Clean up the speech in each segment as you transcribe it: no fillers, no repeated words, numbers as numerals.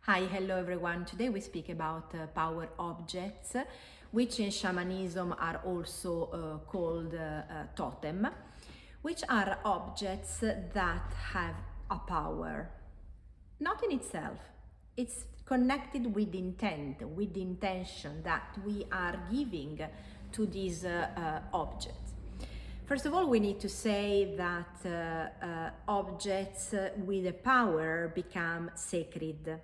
Hi, hello everyone. Today we speak about power objects, which in shamanism are also called totem, which are objects that have a power, not in itself. It's connected with intent, with the intention that we are giving to these objects. First of all, we need to say that objects with a power become sacred.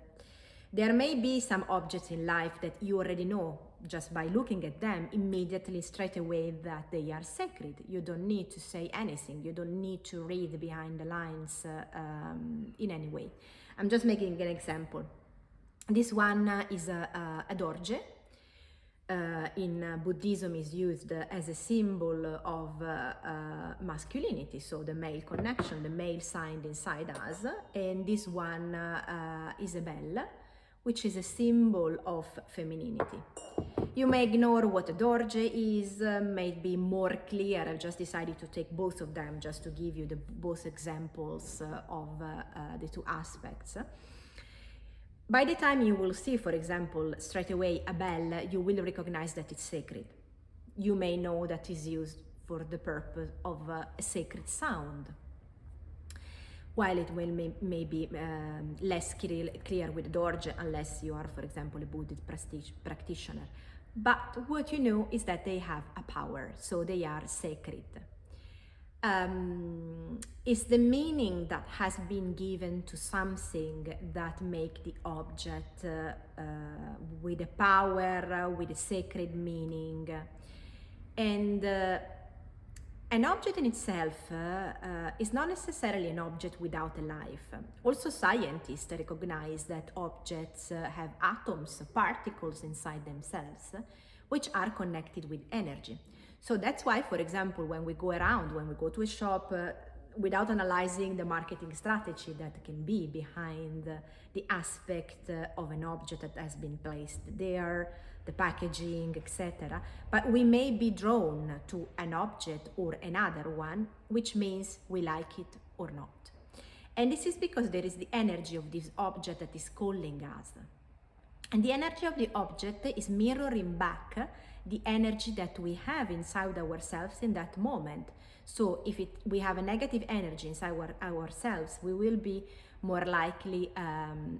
There may be some objects in life that you already know just by looking at them immediately, straight away, that they are sacred. You don't need to say anything. You don't need to read behind the lines in any way. I'm just making an example. This one is a dorje. In Buddhism is used as a symbol of masculinity, so the male connection, the male sign inside us. And this one is a bell, which is a symbol of femininity. You may ignore what a dorje is, may be more clear. I've just decided to take both of them just to give you both examples of the two aspects. By the time you will see, for example, straight away a bell, you will recognize that it's sacred. You may know that it's used for the purpose of a sacred sound, while it will may be less clear with dorje unless you are, for example, a Buddhist practitioner. But what you know is that they have a power, so they are sacred. It's the meaning that has been given to something that make the object with a power, with a sacred meaning. And an object in itself is not necessarily an object without a life. Also, scientists recognize that objects have atoms, particles inside themselves, which are connected with energy. So that's why, for example, when we go around, when we go to a shop, without analyzing the marketing strategy that can be behind the aspect of an object that has been placed there, the packaging, etc. But we may be drawn to an object or another one, which means we like it or not. And this is because there is the energy of this object that is calling us. And the energy of the object is mirroring back the energy that we have inside ourselves in that moment. So if we have a negative energy inside ourselves, we will be more likely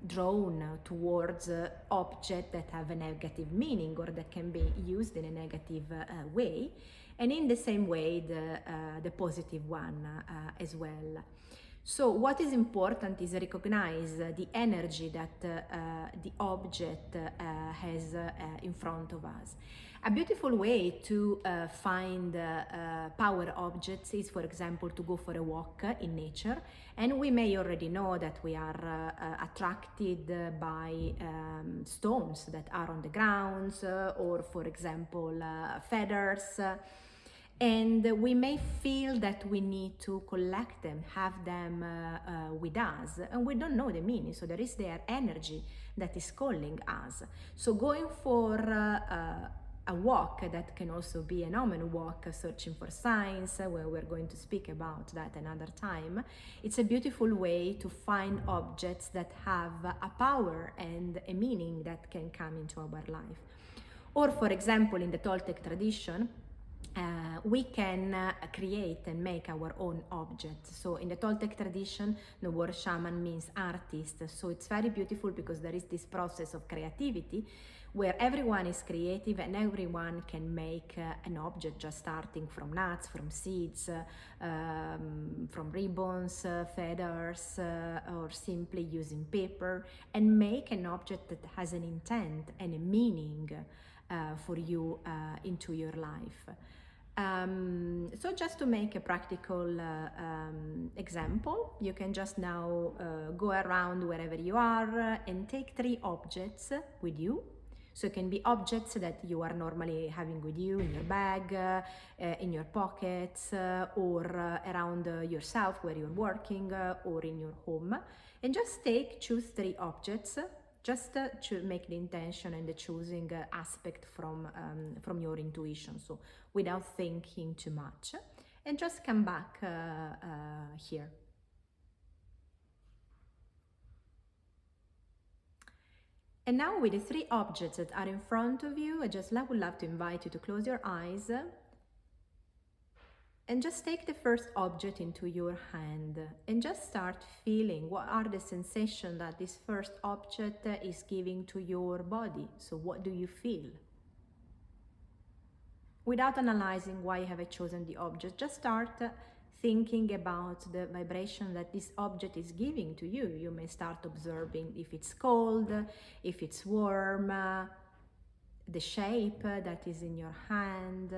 drawn towards objects that have a negative meaning or that can be used in a negative way. And in the same way, the positive one as well. So what is important is recognize the energy that the object has in front of us. A beautiful way to find power objects is, for example, to go for a walk in nature. And we may already know that we are attracted by stones that are on the ground, or, for example, feathers. And we may feel that we need to collect them, have them with us, and we don't know the meaning. So there is their energy that is calling us. So going for a walk that can also be an omen walk, searching for signs, where we're going to speak about that another time. It's a beautiful way to find objects that have a power and a meaning that can come into our life. Or, for example, in the Toltec tradition, we can create and make our own objects. So in the Toltec tradition, the word shaman means artist. So it's very beautiful because there is this process of creativity where everyone is creative and everyone can make an object, just starting from nuts, from seeds, from ribbons, feathers, or simply using paper, and make an object that has an intent and a meaning for you into your life. So just to make a practical example, you can just now go around wherever you are and take 3 objects with you. So it can be objects that you are normally having with you in your bag, in your pockets, or around yourself where you're working, or in your home. And just choose 3 objects, just to make the intention and the choosing aspect from your intuition, so without thinking too much, and just come back here. And now with the three objects that are in front of you, I just would love to invite you to close your eyes and just take the first object into your hand and just start feeling what are the sensations that this first object is giving to your body. So what do you feel? Without analyzing why have I chosen the object, just start thinking about the vibration that this object is giving to you. You may start observing if it's cold, if it's warm, the shape that is in your hand.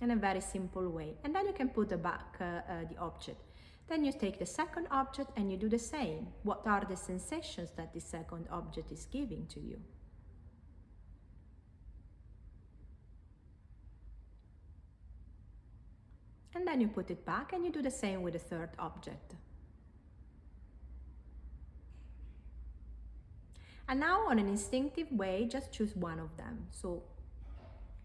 In a very simple way. And then you can put back the object. Then you take the second object and you do the same. What are the sensations that the second object is giving to you? And then you put it back and you do the same with the third object. And now on an instinctive way, just choose one of them. So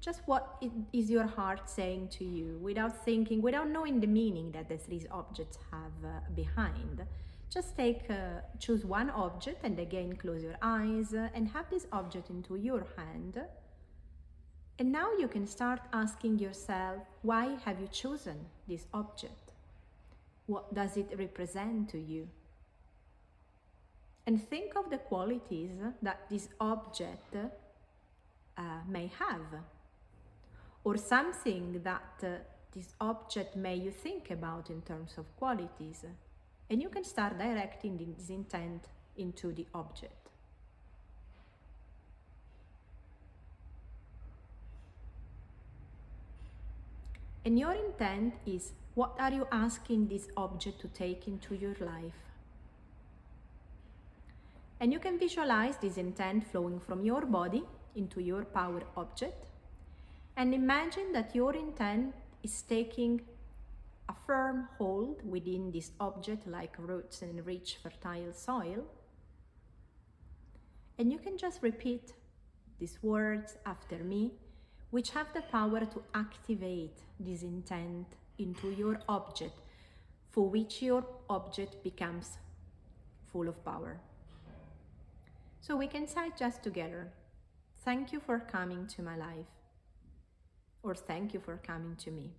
just what is your heart saying to you, without thinking, without knowing the meaning that the three objects have behind. Just choose one object and again close your eyes and have this object into your hand. And now you can start asking yourself, why have you chosen this object? What does it represent to you? And think of the qualities that this object may have, or something that this object may you think about in terms of qualities. And you can start directing this intent into the object. And your intent is, what are you asking this object to take into your life? And you can visualize this intent flowing from your body into your power object. And imagine that your intent is taking a firm hold within this object like roots in rich, fertile soil. And you can just repeat these words after me, which have the power to activate this intent into your object, for which your object becomes full of power. So we can say just together, thank you for coming to my life, or thank you for coming to me.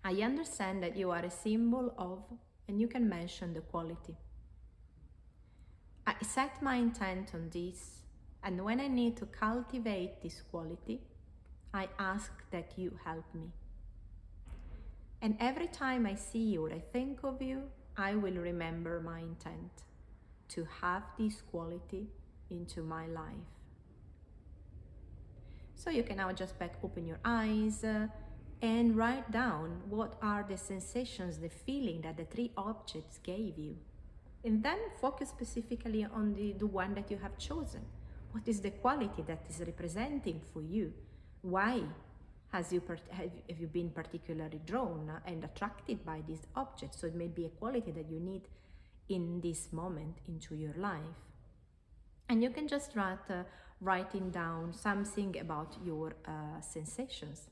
I understand that you are a symbol of, and you can mention the quality. I set my intent on this, and when I need to cultivate this quality, I ask that you help me. And every time I see you or I think of you, I will remember my intent to have this quality into my life. So you can now just open your eyes and write down what are the sensations, the feeling that the three objects gave you. And then focus specifically on the one that you have chosen. What is the quality that is representing for you? Why have you been particularly drawn and attracted by this object? So it may be a quality that you need in this moment into your life. And you can just start writing down something about your sensations.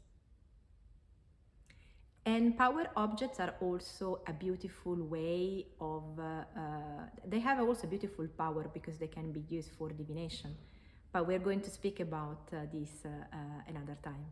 And power objects are also a beautiful way of, they have also beautiful power because they can be used for divination. But we're going to speak about this another time.